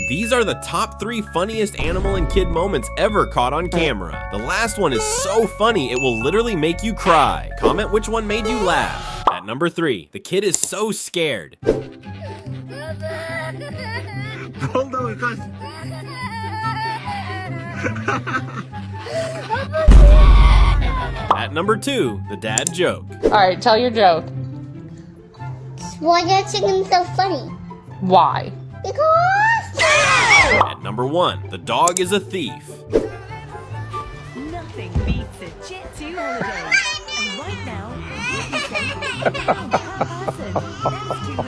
These are the top 3 funniest animal and kid moments ever caught on camera. The last one is so funny it will literally make you cry. Comment which one made you laugh. At number 3, the kid is so scared. Hold on, because At number 2, the dad joke. Alright, tell your joke. Why are chickens so funny? Why? Because At number 1, the dog is a thief. Nothing beats a Jet 2 holiday. And right now, you can save